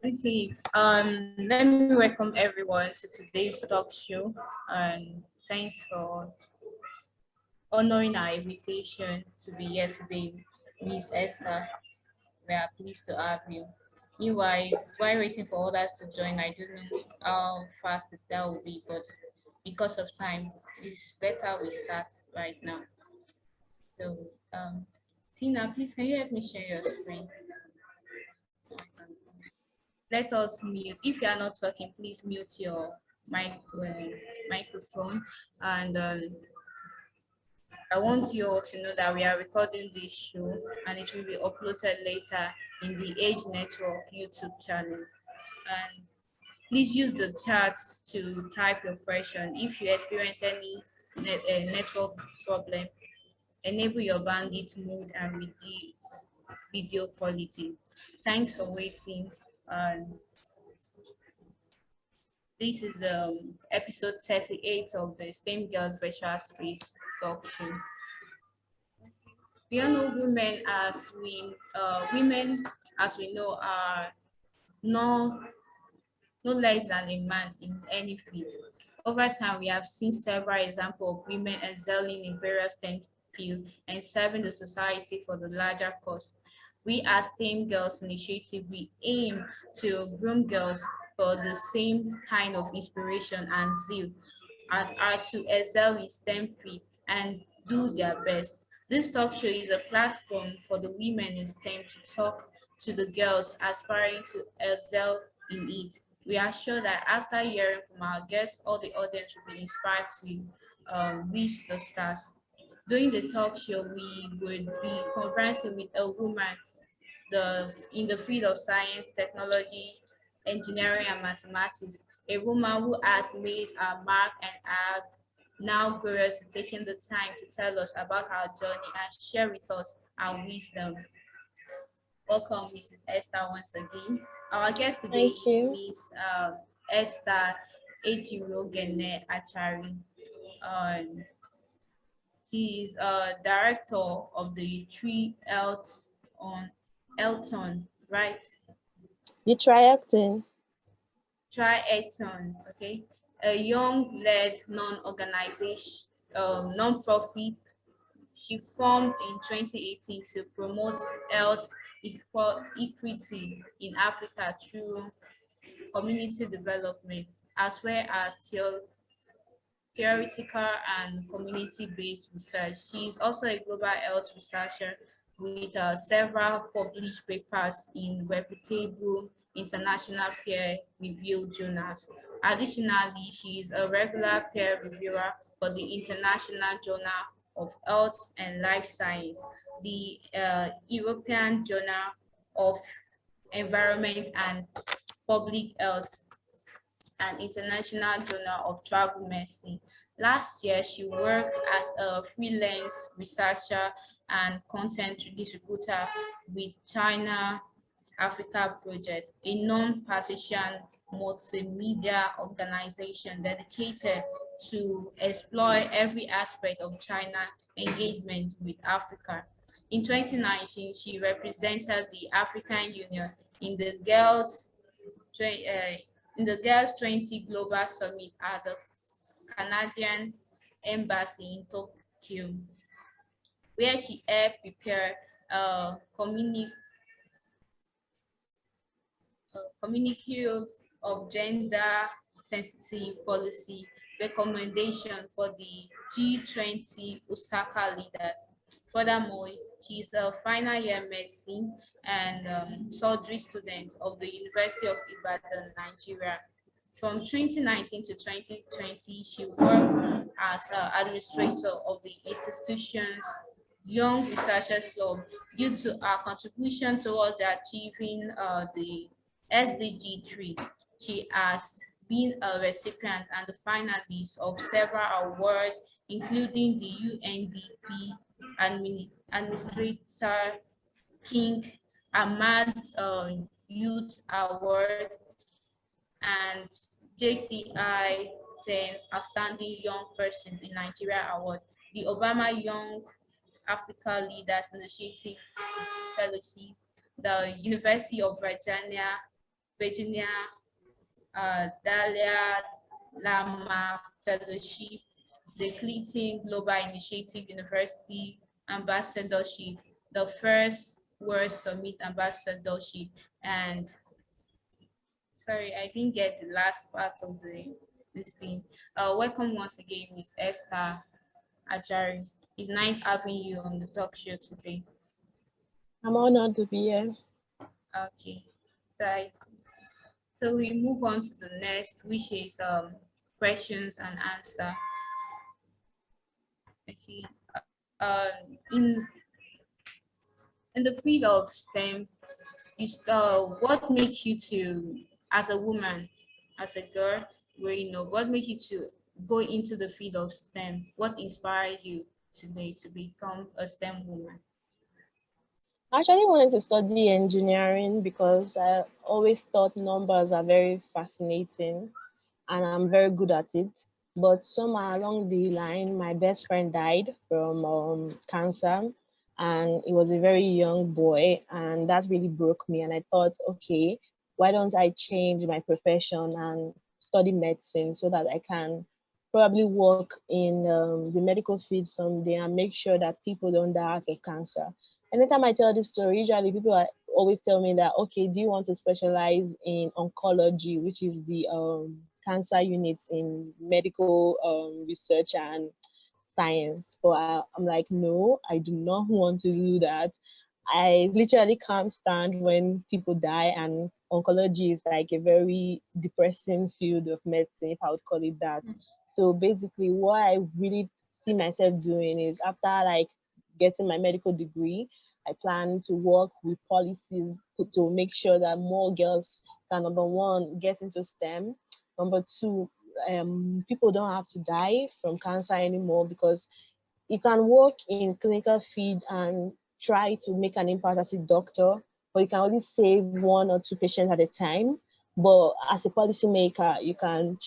Okay, let me welcome everyone to today's talk show, and thanks for honoring our invitation to be here today, Miss Esther. We are pleased to have you. Meanwhile, while waiting for others to join, I don't know how fast that will be, but because of time, it's better we start right now. So, Tina, please can you help me share your screen? Let us mute. If you are not talking, please mute your microphone. And I want you all to know that we are recording this show and it will be uploaded later in the Age Network YouTube channel. And please use the chat to type your question. If you experience any network problem, enable your bandit mode and reduce video quality. Thanks for waiting. And this is the episode 38 of the STEM Girls Virtual Space talk show. We all know women as we know are no no less than a man in any field. Over time, we have seen several examples of women excelling in various STEM fields and serving the society for the larger cause. We as STEM Girls Initiative, we aim to groom girls for the same kind of inspiration and zeal and are to excel in STEM field and do their best. This talk show is a platform for the women in STEM to talk to the girls aspiring to excel in it. We are sure that after hearing from our guests, all the audience will be inspired to reach the stars. During the talk show, we would be conversing with a woman in the field of science, technology, engineering, and mathematics, a woman who has made a mark and have now gloriously taken the time to tell us about her journey and share with us her wisdom. Welcome, Mrs. Esther, once again. Our guest today Thank is you. Miss Esther Ejiro Gene Achari. Um, she is a director of the Tree Health on Elton, right? You try acting. Triathon, okay, a young-led non-profit. She formed in 2018 to promote health equity in Africa through community development, as well as theoretical and community-based research. She is also a global health researcher with several published papers in reputable international peer-reviewed journals. Additionally, she is a regular peer reviewer for the International Journal of Health and Life Science, the European Journal of Environment and Public Health, and International Journal of Travel Medicine. Last year, she worked as a freelance researcher and content distributor with China Africa Project, a non-partisan multimedia organization dedicated to explore every aspect of China engagement with Africa. In 2019, she represented the African Union in the in the Girls 20 Global Summit at the Canadian Embassy in Tokyo, where she helped prepare communiques of gender-sensitive policy recommendation for the G20 Osaka leaders. Furthermore, she is a final year medicine and surgery student of the University of Ibadan, Nigeria. From 2019 to 2020, she worked as administrator of the institution's Young Researchers Club due to her contribution towards achieving the SDG 3. She has been a recipient and the finalist of several awards, including the UNDP Administrator King Ahmad Youth Award and JCI 10 Outstanding Young Person in Nigeria Award, the Obama Young Africa Leaders Initiative Fellowship, the University of Virginia Virginia Dahlia Lama Fellowship, the Clinton Global Initiative University Ambassadorship, the first World Summit Ambassadorship, and sorry, I didn't get the last part of the this thing. Welcome once again, Miss Esther Ajari. It's nice having you on the talk show today. I'm honored to be here. Okay, so we move on to the next, which is questions and answer. Okay, in the field of STEM, what makes you to, as a woman, as a girl, what makes you to go into the field of STEM? What inspired you today to become a STEM woman? I actually wanted to study engineering because I always thought numbers are very fascinating and I'm very good at it. But somewhere along the line, my best friend died from cancer, and he was a very young boy, and that really broke me. And I thought, okay, why don't I change my profession and study medicine so that I can probably work in the medical field someday and make sure that people don't die out of cancer. Anytime I tell this story, usually people are always tell me that, okay, do you want to specialize in oncology, which is the cancer units in medical research and science? But I'm like, no, I do not want to do that. I literally can't stand when people die, and oncology is like a very depressing field of medicine, if I would call it that. So basically, what I really see myself doing is after like getting my medical degree, I plan to work with policies to make sure that more girls can, number one, get into STEM. Number two, people don't have to die from cancer anymore because you can work in clinical field and try to make an impact as a doctor, but you can only save one or two patients at a time. But as a policymaker, you can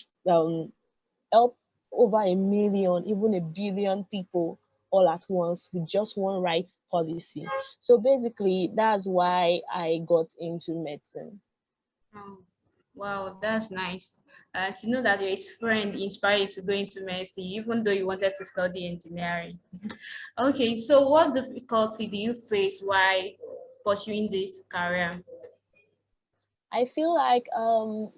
help over a million, even a billion people all at once with just one right policy. So basically, that's why I got into medicine. Oh, wow, that's nice. To know that your friend inspired you to go into medicine, even though you wanted to study engineering. Okay, so what difficulty do you face while pursuing this career? I feel like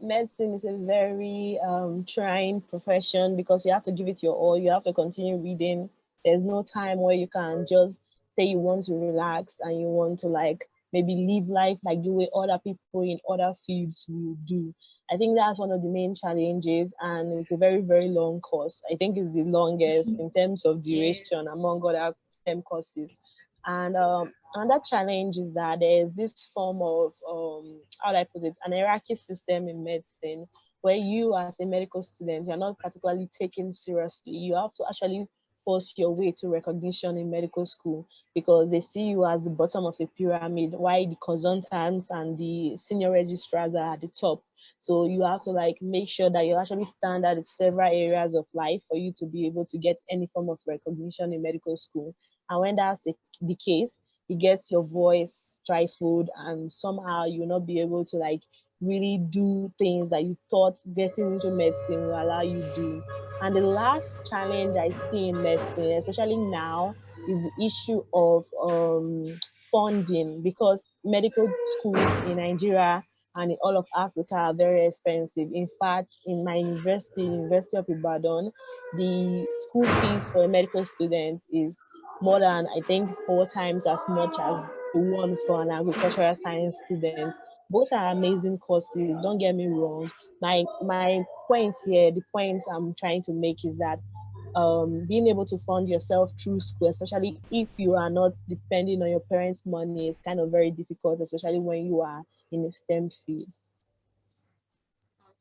medicine is a very trying profession because you have to give it your all. You have to continue reading. There's no time where you can just say you want to relax and you want to like maybe live life like the way other people in other fields will do. I think that's one of the main challenges, and it's a very, very long course. I think it's the longest in terms of Yes. duration among other STEM courses. And another challenge is that there is this form of how do I put it, an hierarchy system in medicine where you as a medical student you're not particularly taken seriously. You have to actually force your way to recognition in medical school because they see you as the bottom of a pyramid, while the consultants and the senior registrars are at the top. So you have to like make sure that you actually stand out in several areas of life for you to be able to get any form of recognition in medical school. And when that's the case, it gets your voice stifled, and somehow you'll not be able to like really do things that you thought getting into medicine will allow you do. And the last challenge I see in medicine, especially now, is the issue of funding because medical schools in Nigeria and in all of Africa are very expensive. In fact, in my university, University of Ibadan, the school fees for a medical student is more than I think four times as much as the one for an agricultural science student. Both are amazing courses, don't get me wrong. My point here, the point I'm trying to make is that being able to fund yourself through school, especially if you are not depending on your parents' money, is kind of very difficult, especially when you are in a STEM field.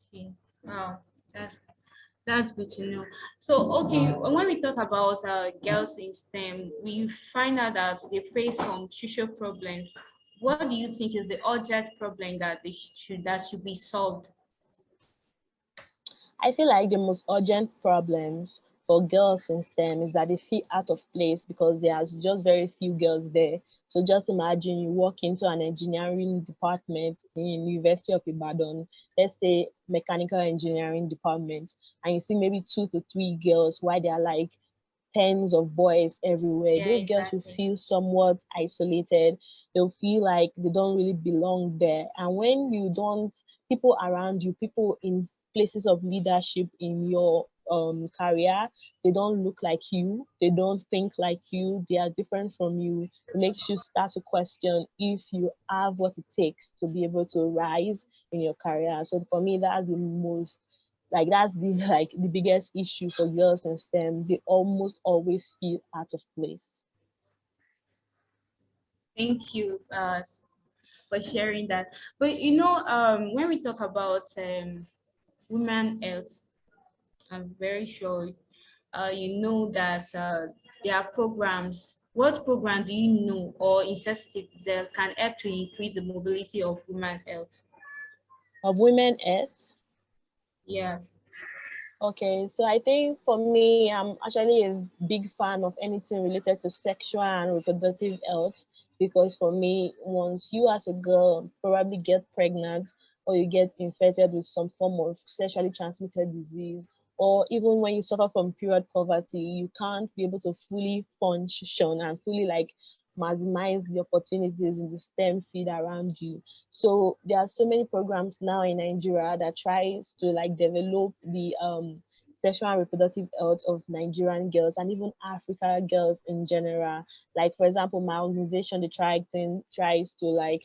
Okay. Wow, that's good to know. So, okay, when we talk about girls in STEM, we find out that they face some social problems. What do you think is the urgent problem that should be solved? I feel like the most urgent problems for girls in STEM is that they feel out of place because there's just very few girls there. So just imagine you walk into an engineering department in University of Ibadan, let's say mechanical engineering department, and you see maybe 2 to 3 girls, while there are like tens of boys everywhere. Yeah, Those girls will exactly. feel somewhat isolated. They'll feel like they don't really belong there. And when you don't, people around you, people in places of leadership in your career, they don't look like you, they don't think like you, they are different from you. It makes you start to question if you have what it takes to be able to rise in your career. So for me, that's the most, like that's the like the biggest issue for girls in STEM. They almost always feel out of place. Thank you for sharing that. But when we talk about women health, I'm very sure you know that there are programs. What program do you know or incentive that can help to increase the mobility of women health? Of women eds. Yes. Okay, so I think for me, I'm actually a big fan of anything related to sexual and reproductive health because for me, once you as a girl probably get pregnant or you get infected with some form of sexually transmitted disease, or even when you suffer from period poverty, you can't be able to fully function and fully like maximize the opportunities in the STEM field around you. So there are so many programs now in Nigeria that tries to like develop the sexual and reproductive health of Nigerian girls and even Africa girls in general. Like for example, my organization, the tries to like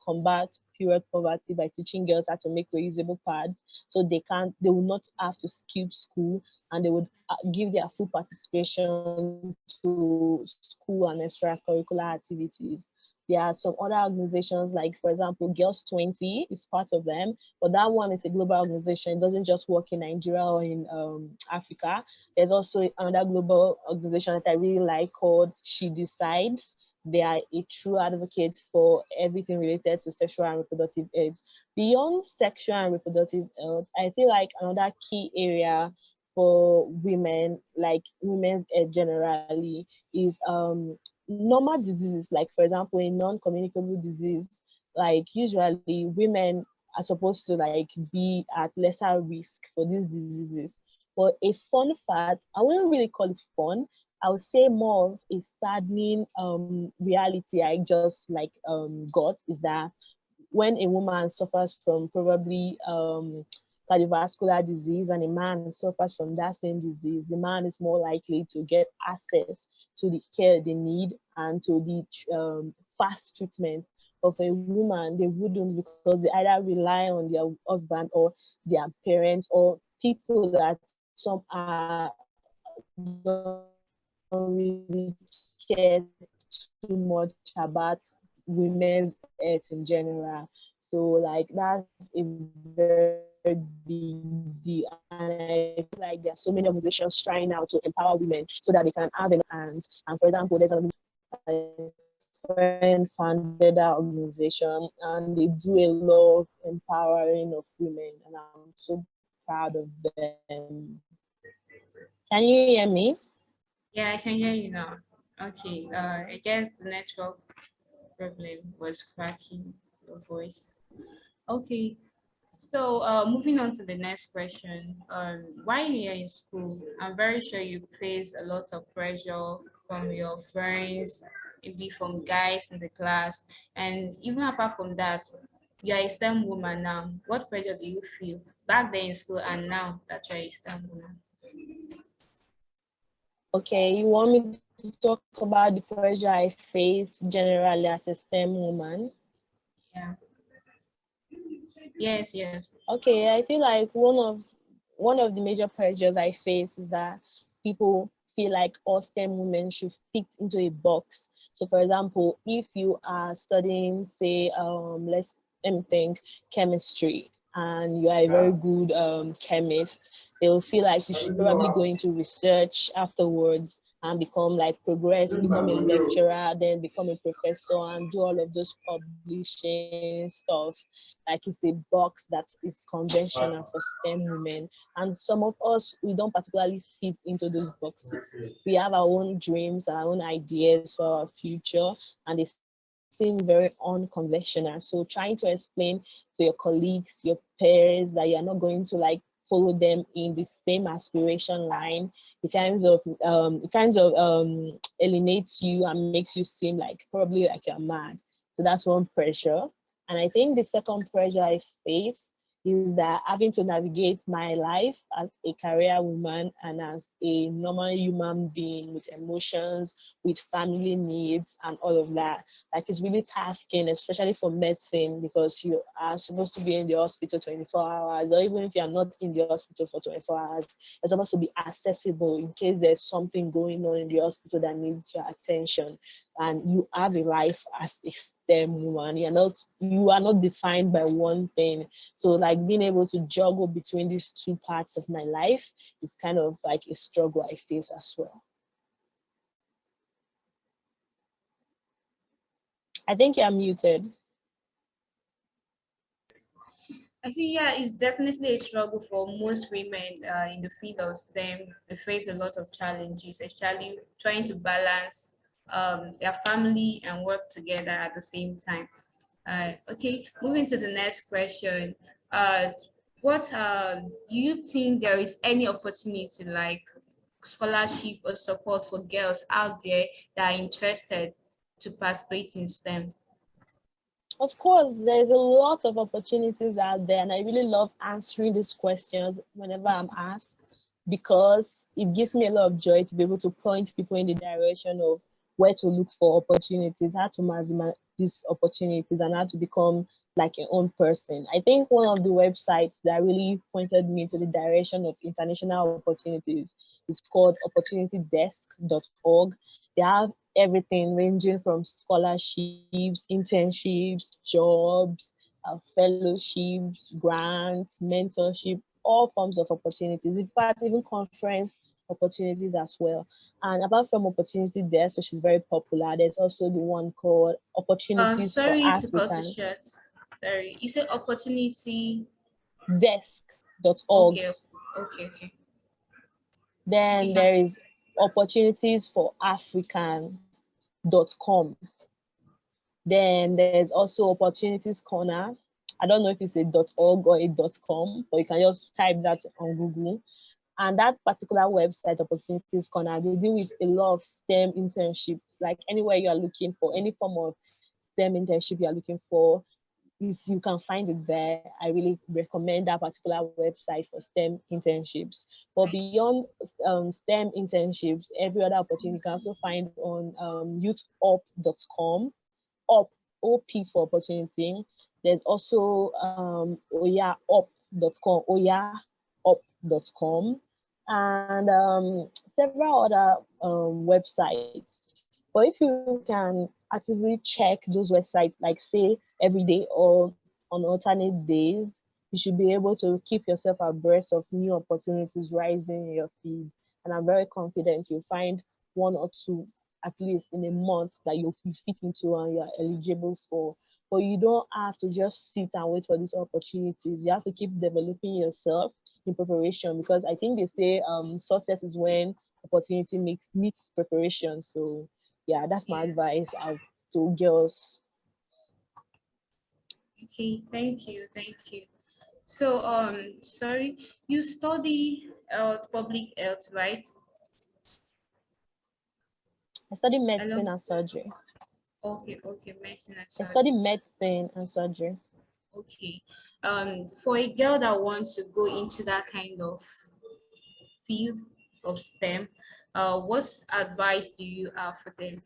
combat period poverty by teaching girls how to make reusable pads so they will not have to skip school, and they would give their full participation to school and extracurricular activities. There are some other organizations, like, for example, Girls 20 is part of them, but that one is a global organization. It doesn't just work in Nigeria or in Africa. There's also another global organization that I really like called She Decides. They are a true advocate for everything related to sexual and reproductive health. Beyond sexual and reproductive health, I feel like another key area for women, like women's health generally, is normal diseases, like for example a non-communicable disease. Like usually women are supposed to like be at lesser risk for these diseases. But a fun fact, I wouldn't really call it fun, I would say more of a saddening reality I just like got, is that when a woman suffers from probably cardiovascular disease and a man suffers from that same disease, the man is more likely to get access to the care they need and to the fast treatment. Of a woman, they wouldn't, because they either rely on their husband or their parents or people that some are don't really care too much about women's health in general. So like that's a very big deal, and I feel like there are so many organizations trying now to empower women so that they can have enough funds. And for example, there's an organization called friend founded that organization, and they do a lot of empowering of women, and I'm so proud of them. Can you hear me? Yeah, I can hear you now. Okay. I guess the network problem was cracking your voice. Okay. So, moving on to the next question. While you're in school, I'm very sure you face a lot of pressure from your friends, maybe from guys in the class, and even apart from that, you're a STEM woman now. What pressure do you feel back then in school and now that you're a STEM woman? Okay, you want me to talk about the pressure I face generally as a STEM woman? Yeah. Yes, yes. Okay, I feel like one of the major pressures I face is that people feel like all STEM women should fit into a box. So, for example, if you are studying, say, let me think, chemistry, and you are a very good chemist, they will feel like you should probably go into research afterwards. and become like progress, become a lecturer, then become a professor and do all of those publishing stuff. Like it's a box that is conventional for STEM women. And some of us, we don't particularly fit into those boxes. We have our own dreams, our own ideas for our future, and they seem very unconventional. So trying to explain to your colleagues, your peers that you're not going to like follow them in the same aspiration line, it kind of alienates you and makes you seem like probably like you're mad. So that's one pressure. And I think the second pressure I face is that having to navigate my life as a career woman and as a normal human being with emotions, with family needs, and all of that. Like it's really tasking, especially for medicine, because you are supposed to be in the hospital 24 hours, or even if you're not in the hospital for 24 hours, you're supposed to be accessible in case there's something going on in the hospital that needs your attention. And you have a life as a STEM woman. You are not defined by one thing. So like being able to juggle between these two parts of my life is kind of like a struggle I face as well. I think you're muted. I think, yeah, it's definitely a struggle for most women in the field of STEM. They face a lot of challenges, especially trying to balance their family and work together at the same time. Okay, moving to the next question. Uh, what do you think there is any opportunity like scholarship or support for girls out there that are interested to participate in STEM? Of course, there's a lot of opportunities out there, and I really love answering these questions whenever I'm asked because it gives me a lot of joy to be able to point people in the direction of where to look for opportunities, how to maximize these opportunities, and how to become like your own person. I think one of the websites that really pointed me to the direction of international opportunities is called opportunitydesk.org. They have everything ranging from scholarships, internships, jobs, fellowships, grants, mentorship, all forms of opportunities. In fact, even conference opportunities as well. And apart from Opportunity Desk, which is very popular, there's also the one called Opportunities for Sorry to cut it Africans, short. Sorry, you said opportunity. desk.org. Okay, okay, okay, okay. Then there is Opportunities for Africans.com. Then there's also Opportunities Corner. I don't know if it's a .org or a .com, but you can just type that on Google. And that particular website, Opportunities Corner, they deal with a lot of STEM internships. Like anywhere you are looking for, any form of STEM internship you are looking for, is you can find it there. I really recommend that particular website for STEM internships. But beyond STEM internships, every other opportunity you can also find on youthop.com, up, OP for opportunity. There's also oyaup.com, and several other websites. But if you can actively check those websites, like say every day or on alternate days, you should be able to keep yourself abreast of new opportunities rising in your feed. And I'm very confident you'll find one or two at least in a month that you fit into and you're eligible for. But you don't have to just sit and wait for these opportunities. You have to keep developing yourself in preparation because I think they say success is when opportunity meets preparation. So yeah, that's my Yes. advice out to girls. Okay, thank you, thank you. So, sorry, you study public health, right? I study medicine Hello? and surgery. Okay, okay, medicine and I study surgery. medicine and surgery. Okay. For a girl that wants to go into that kind of field of STEM, what advice do you have for them?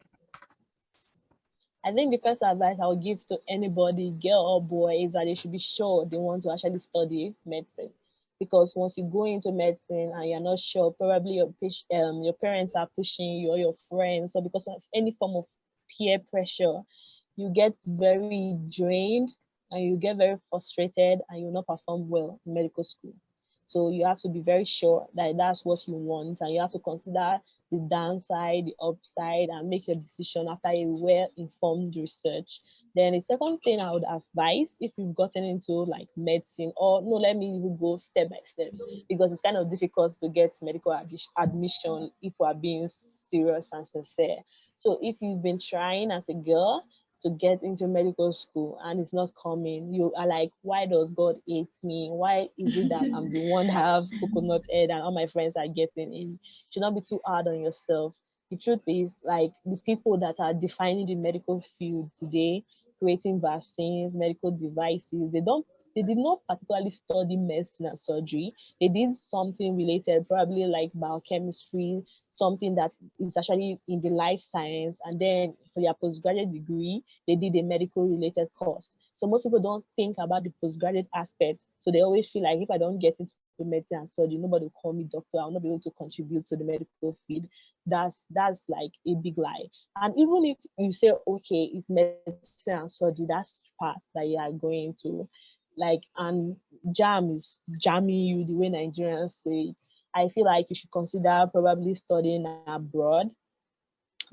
I think the first advice I would give to anybody, girl or boy, is that they should be sure they want to actually study medicine. Because once you go into medicine and you're not sure, probably your parents are pushing you or your friends, or because of any form of peer pressure, you get very drained and you get very frustrated and you'll not perform well in medical school. So you have to be very sure that that's what you want and you have to consider the downside, the upside, and make your decision after a well-informed research. Then the second thing I would advise, if you've gotten into like medicine, or no, let me even go step by step, because it's kind of difficult to get medical admission if we are being serious and sincere. So if you've been trying as a girl to get into medical school and it's not coming, you are like, why does God hate me? Why is it that I'm the one that have coconut head and all my friends are getting in? Should not be too hard on yourself. The truth is, like, the people that are defining the medical field today, creating vaccines, medical devices, they did not particularly study medicine and surgery. They did something related, probably like biochemistry, something that is actually in the life science. And then for their postgraduate degree, they did a medical related course. So most people don't think about the postgraduate aspect. So they always feel like if I don't get into medicine and surgery, nobody will call me doctor. I'll not be able to contribute to the medical field. That's like a big lie. And even if you say, okay, it's medicine and surgery, that's path that you are going to, like, and jam is jamming you the way Nigerians say it. I feel like you should consider probably studying abroad,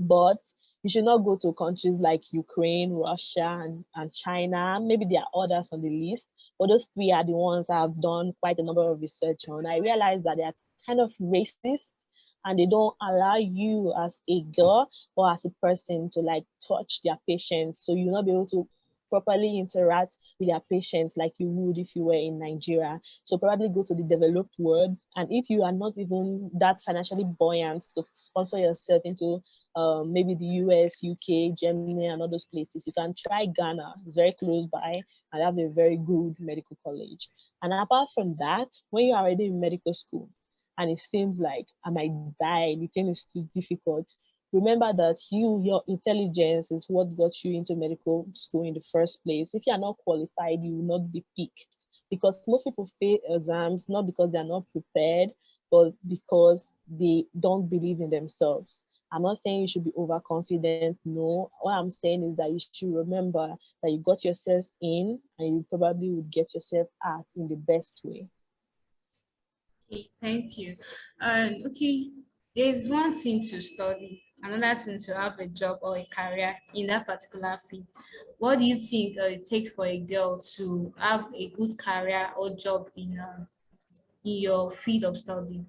but you should not go to countries like Ukraine, Russia, and China. Maybe there are others on the list, but those three are the ones I've done quite a number of research on. I realized that they are kind of racist and they don't allow you as a girl or as a person to like touch their patients. So you'll not be able to properly interact with their patients like you would if you were in Nigeria. So probably go to the developed world. And if you are not even that financially buoyant to sponsor yourself into maybe the US, UK, Germany, and all those places, you can try Ghana. It's very close by and have a very good medical college. And apart from that, when you're already in medical school and it seems like I might die, the thing is too difficult, remember that your intelligence is what got you into medical school in the first place. If you are not qualified, you will not be picked, because most people fail exams not because they are not prepared, but because they don't believe in themselves. I'm not saying you should be overconfident. No, what I'm saying is that you should remember that you got yourself in and you probably would get yourself out in the best way. Okay, thank you. And okay, there's one thing to study, another thing to have a job or a career in that particular field. What do you think it takes for a girl to have a good career or job in your field of study?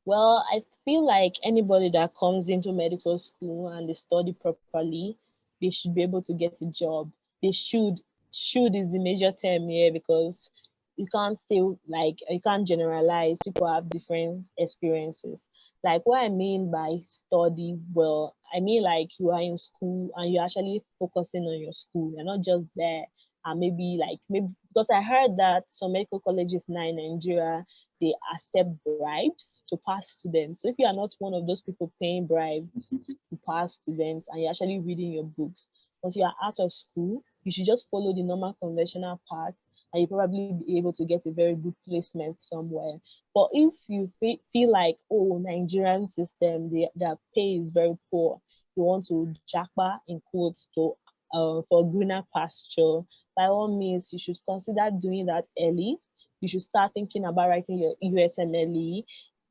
Well, I feel like anybody that comes into medical school and they study properly, they should be able to get a job. They should. Should is the major term here, because you can't say, like, you can't generalize. People have different experiences. Like, what I mean by study, well, I mean like you are in school and you're actually focusing on your school. You're not just there and maybe because I heard that some medical colleges now in Nigeria, they accept bribes to pass students. So if you are not one of those people paying bribes to pass students and you're actually reading your books, once you are out of school, you should just follow the normal conventional path and you probably be able to get a very good placement somewhere. But if you feel like, oh, Nigerian system, their pay is very poor, you want to jackpot in quotes to for greener pasture, by all means, you should consider doing that early. You should start thinking about writing your USMLE,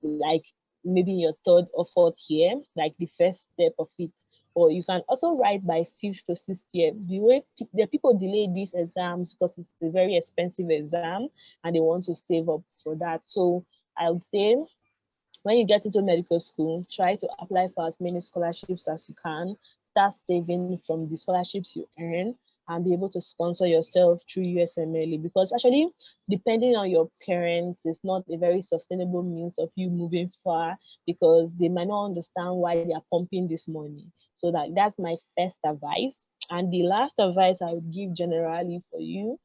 like maybe in your third or fourth year, like the first step of it. Or you can also write by fifth to sixth year. The people delay these exams because it's a very expensive exam and they want to save up for that. So I would say when you get into medical school, try to apply for as many scholarships as you can. Start saving from the scholarships you earn and be able to sponsor yourself through USMLE, because actually, depending on your parents, it's not a very sustainable means of you moving far, because they might not understand why they are pumping this money. So that's my first advice. And the last advice I would give generally for you,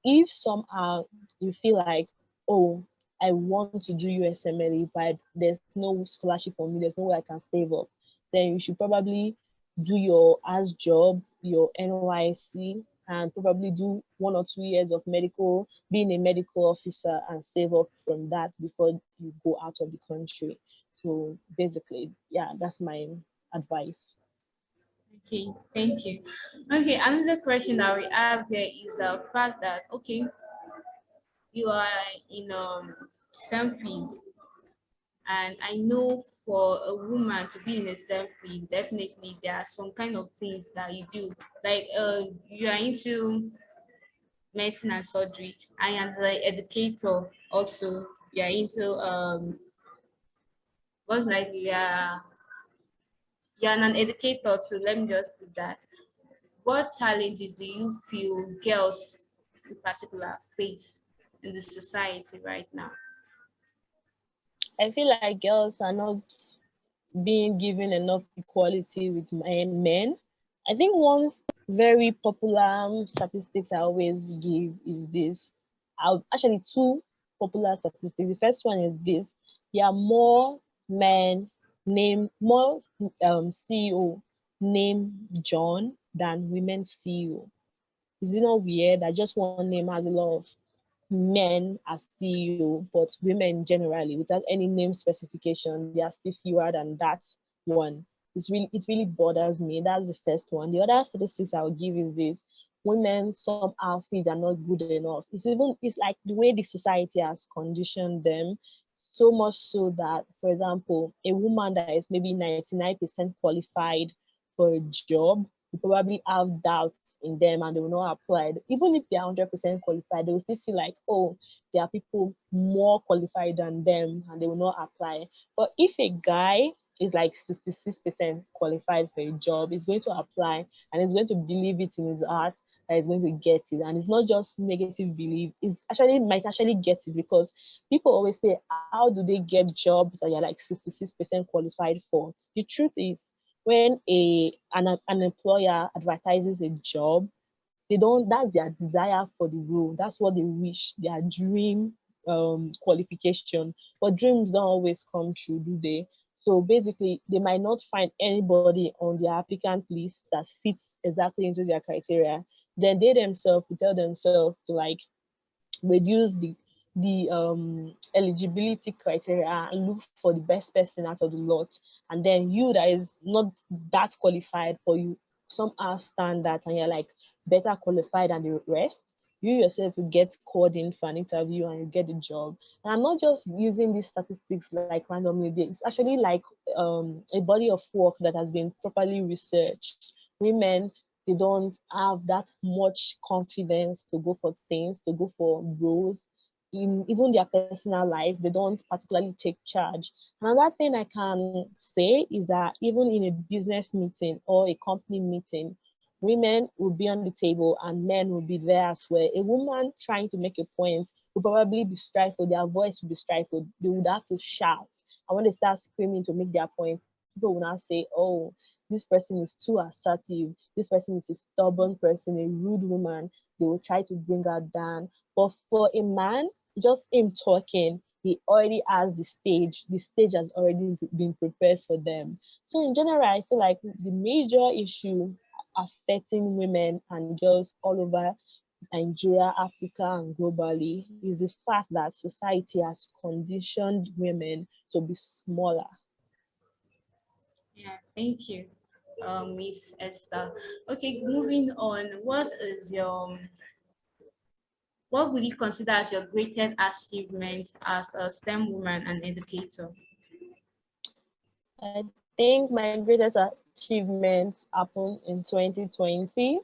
if somehow you feel like, oh, I want to do USMLE, but there's no scholarship for me, there's no way I can save up, then you should probably do your as job, your NYC, and probably do 1 or 2 years of medical, being a medical officer, and save up from that before you go out of the country. So basically, yeah, that's my advice. Okay, thank you. Okay, another question that we have here is the fact that okay, you are in STEM field And I know for a woman to be in a STEM field, definitely there are some kind of things that you do. Like you are into medicine and surgery, and as an educator also you are into what's like you are an educator too. Let me just do that. What challenges do you feel girls in particular face in the society right now? I feel like girls are not being given enough equality with men. I think one very popular statistics I always give is this. Actually, two popular statistics. The first one is this: there are more men more CEO named John than women CEO. Is it not weird that just one name has a lot of men as CEO, but women generally, without any name specification, they are still fewer than that one. It really bothers me. That's the first one. The other statistics I'll give is this: women somehow feel they're not good enough. It's like the way the society has conditioned them, so much so that, for example, a woman that is maybe 99% qualified for a job will probably have doubts in them and they will not apply. Even if they are 100% qualified, they will still feel like, oh, there are people more qualified than them and they will not apply. But if a guy is like 66% qualified for a job, he's going to apply and he's going to believe it in his heart that he's going to get it. And it's not just negative belief, it's actually might actually get it because people always say, how do they get jobs that you're like 66% qualified for? The truth is, when an employer advertises a job, they don't that's their desire for the role. That's what they wish, their dream qualification. But dreams don't always come true, do they? So basically they might not find anybody on their applicant list that fits exactly into their criteria. Then they themselves will tell themselves to like reduce the eligibility criteria and look for the best person out of the lot. And then you that is not that qualified, or you somehow stand that and you're like better qualified than the rest, you yourself will get called in for an interview and you get the job. And I'm not just using these statistics like randomly. It's actually like a body of work that has been properly researched. Women, they don't have that much confidence to go for things, to go for roles in even their personal life. They don't particularly take charge. Another thing I can say is that even in a business meeting or a company meeting, women will be on the table and men will be there as well. A woman trying to make a point will probably be stifled, their voice will be stifled. They would have to shout. And when they start screaming to make their point, people will now say, oh, this person is too assertive, this person is a stubborn person, a rude woman. They will try to bring her down. But for a man, just him talking, he already has the stage. The stage has already been prepared for them. So in general, I feel like the major issue affecting women and girls all over Nigeria, Africa, and globally is the fact that society has conditioned women to be smaller. Yeah, thank you, Miss Esther. Okay, moving on. What would you consider as your greatest achievement as a STEM woman and educator? I think my greatest achievements happened in 2020,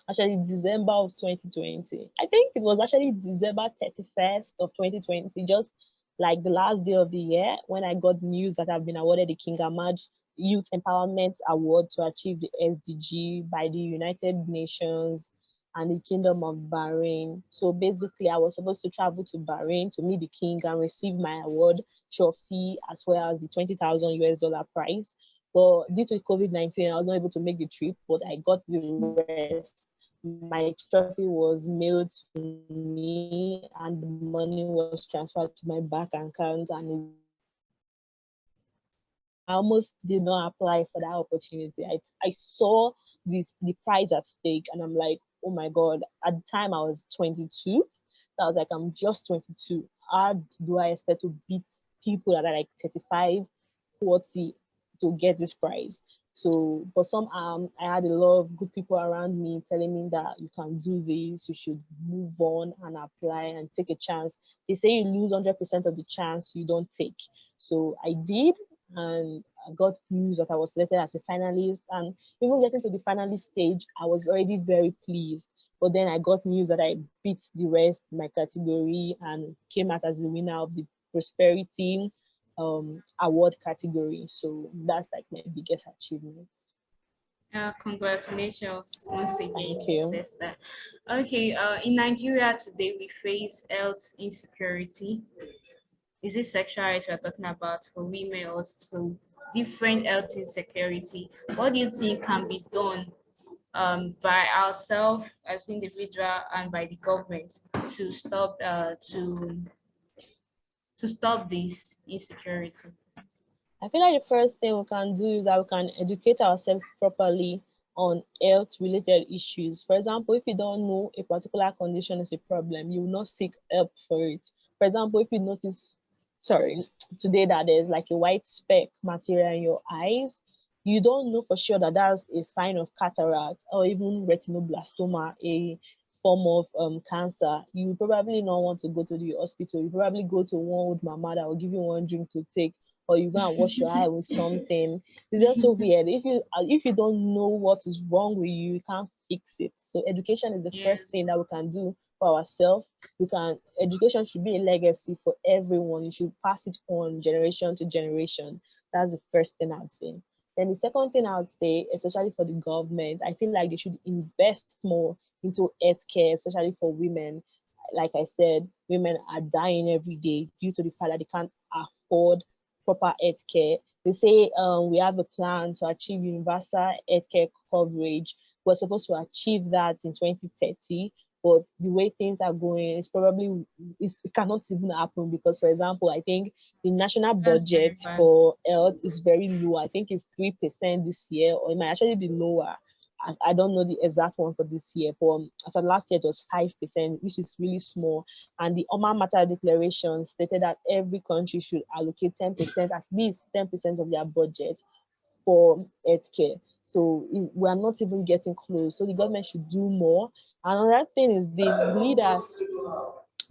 actually December of 2020. I think it was actually December 31st of 2020, just like the last day of the year when I got news that I've been awarded the King Ahmad Youth Empowerment Award to achieve the SDG by the United Nations and the Kingdom of Bahrain. So basically, I was supposed to travel to Bahrain to meet the king and receive my award trophy as well as the 20,000 US dollar prize. But due to COVID-19, I was not able to make the trip, but I got the rest. My trophy was mailed to me and the money was transferred to my bank account, and it's been amazing. I almost did not apply for that opportunity. I saw the prize at stake and I'm like, oh my god. At the time I was 22. So I was like, I'm just 22. How do I expect to beat people that are like 35, 40 to get this prize? So, but some I had a lot of good people around me telling me that you can do this, you should move on and apply and take a chance. They say you lose 100% of the chance you don't take. So I did, and I got news that I was selected as a finalist. And even getting to the finalist stage, I was already very pleased. But then I got news that I beat the rest in my category and came out as the winner of the prosperity award category. So that's like my biggest achievement. Congratulations once Thank again, you. sister. Okay, in Nigeria today we face health insecurity. Is it sexual rights we're talking about for women, or so different health insecurity? What do you think can be done by ourselves as individual and by the government to stop this insecurity? I feel like the first thing we can do is that we can educate ourselves properly on health related issues. For example, if you don't know a particular condition is a problem, you will not seek help for it. For example, if you notice, sorry, today that there's like a white speck material in your eyes, you don't know for sure that that's a sign of cataract or even retinoblastoma, a form of cancer. You probably not want to go to the hospital. You probably go to one old mama that will give you one drink to take, or you go and wash your eye with something. It's just so weird. If you don't know what is wrong with you, you can't fix it. So education is the first Yes. thing that we can do for ourselves. We can Education should be a legacy for everyone. You should pass it on generation to generation. That's the first thing I'd say. Then the second thing I would say, especially for the government, I feel like they should invest more into healthcare, especially for women. Like I said, women are dying every day due to the fact that they can't afford proper healthcare. They say we have a plan to achieve universal healthcare coverage. We're supposed to achieve that in 2030, but the way things are going, it cannot even happen because, for example, I think the national That's budget very bad. for health is very low. I think it's 3% this year, or it might actually be lower. I don't know the exact one for this year, but as of last year, it was 5%, which is really small. And the Oma Matter Declaration stated that every country should allocate 10%, at least 10% of their budget for healthcare. So we are not even getting close. So the government should do more. And another thing is the leaders,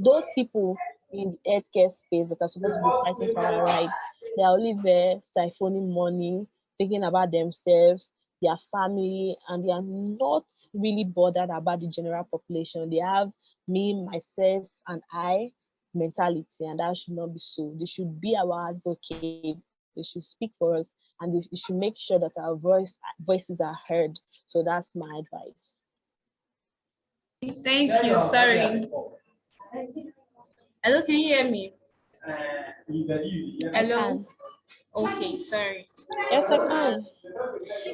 those people in the healthcare space that are supposed to be fighting for our rights, they are only there siphoning money, thinking about themselves, their family, and they are not really bothered about the general population. They have me, myself, and I mentality, and that should not be so. They should be our advocate. They should speak for us, and they should make sure that our voices are heard. So that's my advice. Thank you. Sorry. Hello, can you hear me? I Hello. can. Okay, sorry. Yes, I can.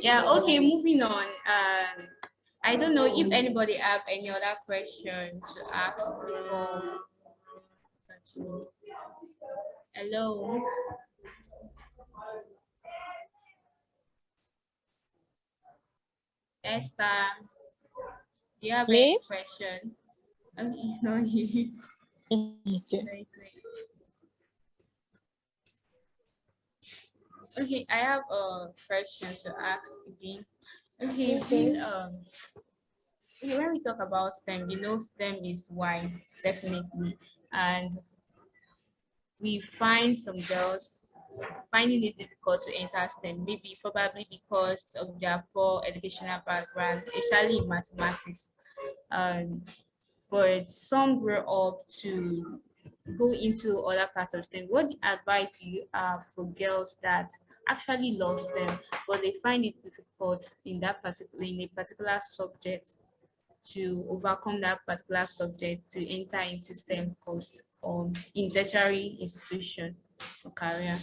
Yeah, okay, moving on. I don't know if anybody have any other question to ask before. Hello, Esther. Do you have any Me? question? Oh, it's not you. Okay. Very great. Okay, I have a question to ask again. Okay, Okay. okay, when we talk about STEM, STEM is wide, definitely, and we find some girls finding it difficult to enter STEM, maybe probably because of their poor educational background, especially in mathematics. Um, but some grow up to go into other parts of STEM. What advice do you have for girls that actually love STEM, but they find it difficult in a particular subject to overcome that particular subject to enter into STEM course or in tertiary institution for career?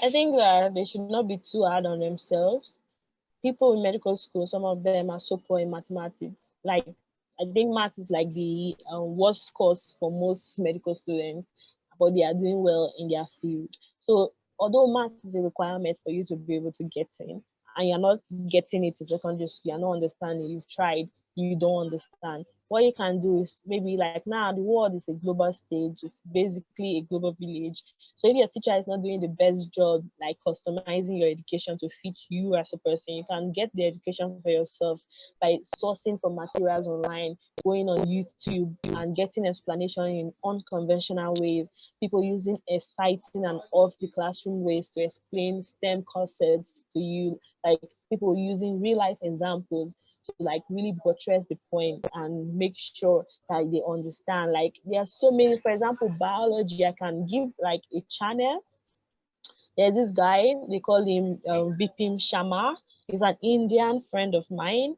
I think that they should not be too hard on themselves. People in medical school, some of them are so poor in mathematics. Like, I think math is like the worst course for most medical students, but they are doing well in their field. So, although math is a requirement for you to be able to get in, and you're not getting it in secondary school, you're not understanding, you've tried, you don't understand. What you can do is maybe like now the world is a global stage, it's basically a global village. So if your teacher is not doing the best job, like customizing your education to fit you as a person, you can get the education for yourself by sourcing for materials online, going on YouTube and getting explanation in unconventional ways, people using exciting and off the classroom ways to explain STEM concepts to you, like people using real life examples to like really buttress the point and make sure that they understand. Like there are so many, for example, biology, I can give like a channel. There's this guy, they call him Bipin Sharma. He's an Indian friend of mine,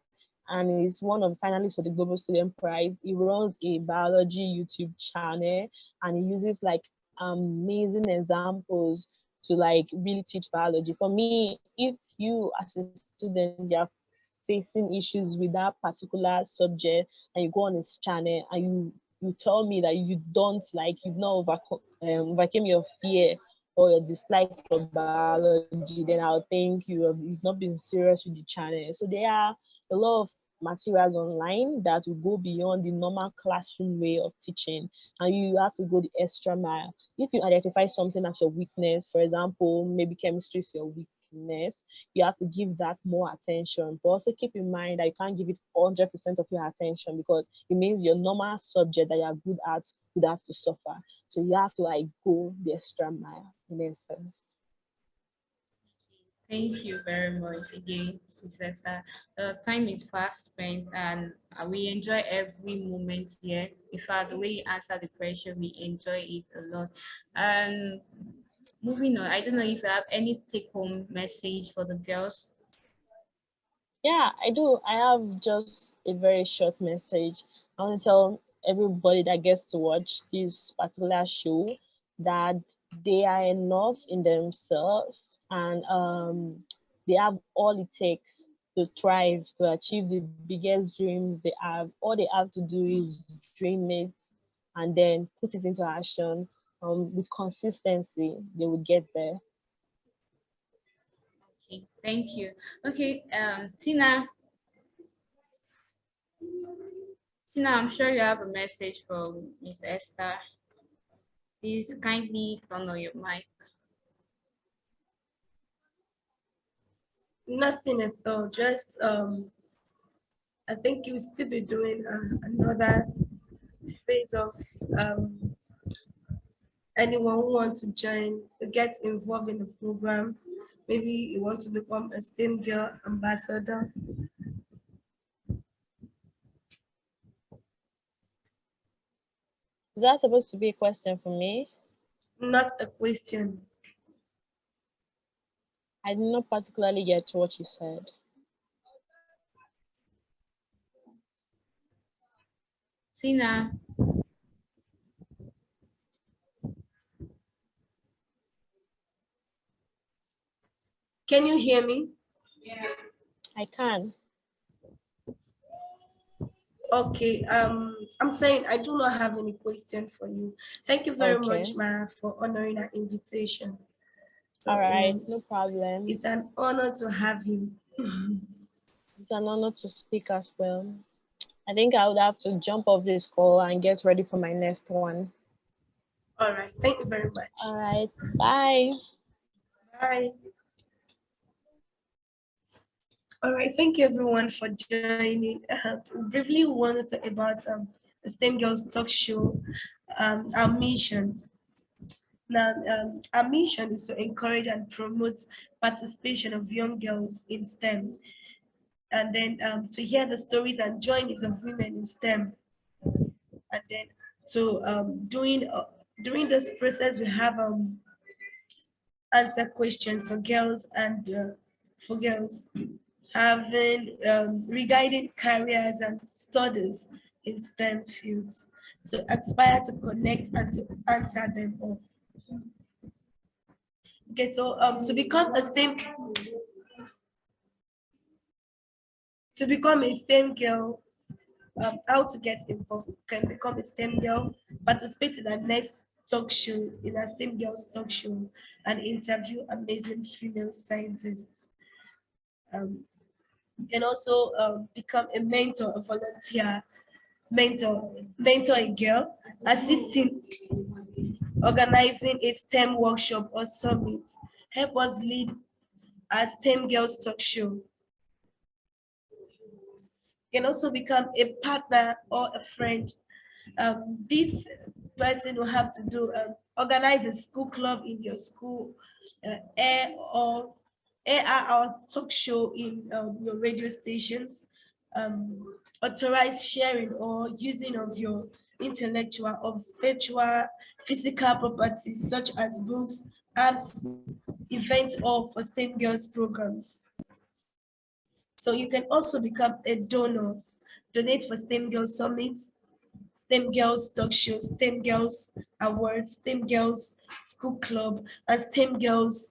and he's one of the finalists for the Global Student Prize. He runs a biology YouTube channel, and he uses like amazing examples to like really teach biology. For me, if you as a student you're facing issues with that particular subject and you go on his channel and you tell me that you don't like you've not overcame your fear or your dislike for biology, then I'll think you've not been serious with the channel. So there are a lot of materials online that will go beyond the normal classroom way of teaching, and you have to go the extra mile. If you identify something as your weakness, for example, maybe chemistry is your weakness, you have to give that more attention. But also keep in mind that you can't give it 100% of your attention because it means your normal subject that you're good at would have to suffer. So you have to like go the extra mile in essence. Thank you very much again, Mrs. The time is fast spent and we enjoy every moment here. In fact, the way you answer the question, we enjoy it a lot. And moving on, I don't know if you have any take-home message for the girls. Yeah, I do. I have just a very short message. I want to tell everybody that gets to watch this particular show that they are enough in themselves, and they have all it takes to thrive, to achieve the biggest dreams they have. All they have to do is dream it and then put it into action. With consistency, they will get there. Okay, thank you. Okay, Tina, I'm sure you have a message from Miss Esther. Please kindly turn on your mic. Nothing at all. Just I think you'll still be doing another phase of um, anyone who wants to join to get involved in the program. Maybe you want to become a STEM girl ambassador. Is that supposed to be a question for me? Not a question. I did not particularly get what you said. Tina, Can you hear me? I can. Okay. I'm saying I do not have any question for you. Thank you very much, Okay. Ma, for honoring our invitation. All So right. No problem. it's an honor to have you. It's an honor to speak as well. I think I would have to jump off this call and get ready for my next one. All right. Thank you very much. All right. Bye. Bye. All right, thank you everyone for joining. Briefly, we want to talk about the STEM Girls Talk Show. Our mission. Now, our mission is to encourage and promote participation of young girls in STEM, and then to hear the stories and journeys of women in STEM, and then to during this process we have answer questions for girls and for girls having regarding careers and studies in STEM fields to aspire to connect and to answer them all. Okay, so to become a STEM girl, how to get involved, can become a STEM girl, participate in the next talk show, in a STEM girls talk show, and interview amazing female scientists. Um, You can also become a mentor, a volunteer, mentor a girl, assisting organizing a STEM workshop or summit. Help us lead our STEM Girls Talk Show. You can also become a partner or a friend. This person will have to do organize a school club in your school, air our talk show in your radio stations, um, authorize sharing or using of your intellectual or virtual physical properties such as books, apps, event or for STEM girls programs. So you can also become a donor, donate for STEM Girls Summits, STEM Girls Talk Show, STEM Girls Awards, STEM Girls School Club, and STEM Girls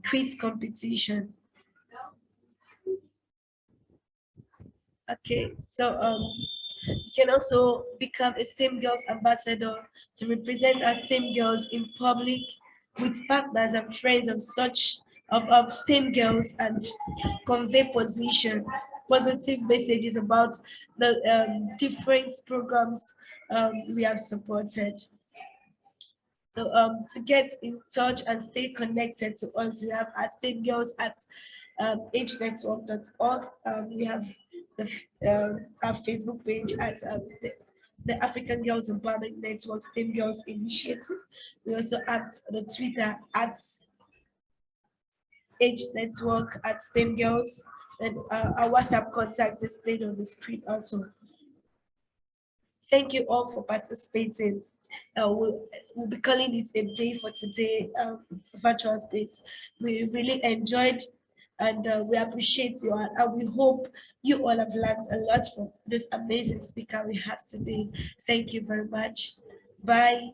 quiz competition. Okay, so you can also become a STEM Girls ambassador to represent our STEM girls in public with partners and friends of STEM girls and convey positive messages about the different programs we have supported. So to get in touch and stay connected to us, we have our STEM girls at agenetwork.org. We have our Facebook page at the African Girls Empowerment Network STEM Girls Initiative. We also have the Twitter at Age Network at STEM Girls, and our WhatsApp contact displayed on the screen also. Thank you all for participating. We'll be calling it a day for today, virtual space. We really enjoyed and we appreciate you all, and we hope you all have learned a lot from this amazing speaker we have today. Thank you very much. Bye.